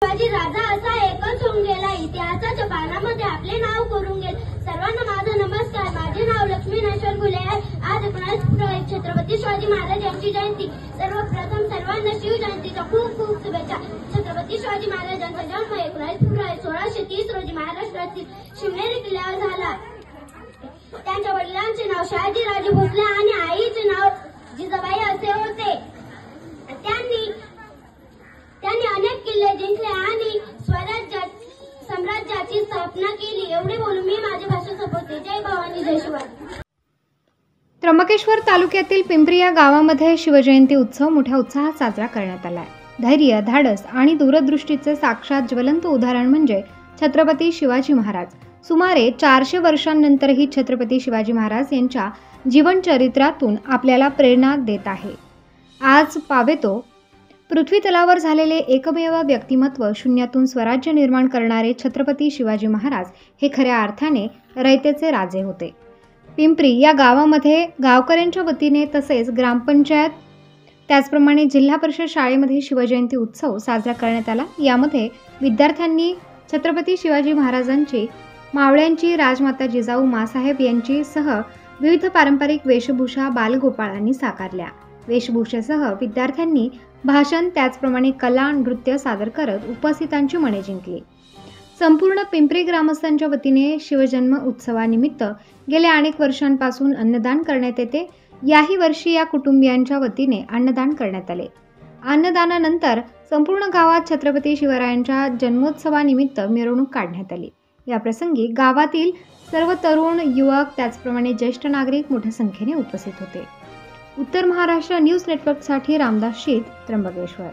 शिवाजी राजा असा एकच होऊन गेला, इतिहासाच्या पानामध्ये आपले नाव करून गेले. सर्वांना माझा नमस्कार. माझे नाव लक्ष्मी नरेश्वर घुले आहे. आज 19 फेब्रुवारी छत्रपती शिवाजी महाराज यांची जयंती. सर्वप्रथम सर्वांना शिवजयंतीच्या खूप खूप शुभेच्छा. छत्रपती शिवाजी महाराजांचा जन्म 19 फेब्रुवारी 1630 रोजी महाराष्ट्रातील शिवनेरी किल्ल्यावर झाला. त्यांच्या वडिलांचे नाव शहाजीराजे भोसले आणि आईचे नाव जिजाबाई असे होते. त्यांनी अनेक किल्ले जिंकले आणि साम्राज्याची स्थापना केली. एवढे बोलून मी माझे भाषण संपवते. जय भवानी, जय शिवाजी. त्र्यंबकेश्वर तालुक्यातील पिंपरी या गावामध्ये शिवजयंती उत्सव मोठ्या उत्साहात साजरा करण्यात आला आहे. धैर्य, धाडस आणि दूरदृष्टीचे साक्षात ज्वलंत उदाहरण म्हणजे छत्रपती शिवाजी महाराज. सुमारे 400 वर्षांनंतरही छत्रपती शिवाजी महाराज यांच्या जीवनचरित्रातून आपल्याला प्रेरणा देत आहे. आज पावेतो पृथ्वी तलावर झालेले एकमेव व्यक्तिमत्व, शून्यातून स्वराज्य निर्माण करणारे छत्रपती शिवाजी महाराज हे खऱ्या अर्थाने रयतेचे राजे होते. पिंपरी या गावामध्ये गावकऱ्यांच्या वतीने तसेच ग्रामपंचायत त्याचप्रमाणे जिल्हा परिषद शाळेमध्ये शिवजयंती उत्सव साजरा करण्यात आला. यामध्ये विद्यार्थ्यांनी छत्रपती शिवाजी महाराजांची, मावळ्यांची, राजमाता जिजाऊ मासाहेब यांची सह विविध पारंपरिक वेशभूषा बालगोपाळांनी साकारल्या. वेशभूषेसह विद्यार्थ्यांनी भाषण त्याचप्रमाणे कला, नृत्य सादर करत उपस्थितांची मने जिंकली. संपूर्ण पिंपरी ग्रामस्थांच्या वतीने शिवजन्म उत्सवानिमित्त गेल्या अनेक वर्षांपासून अन्नदान करण्यात येते. याही वर्षी या कुटुंबियांच्या वतीने अन्नदान करण्यात आले. अन्नदानानंतर संपूर्ण गावात छत्रपती शिवरायांच्या जन्मोत्सवानिमित्त मिरवणूक काढण्यात आली. या प्रसंगी गावातील सर्व तरुण, युवक त्याचप्रमाणे ज्येष्ठ नागरिक मोठ्या संख्येने उपस्थित होते. उत्तर महाराष्ट्र न्यूज नेटवर्कसाठी रामदास शीत, त्र्यंबकेश्वर.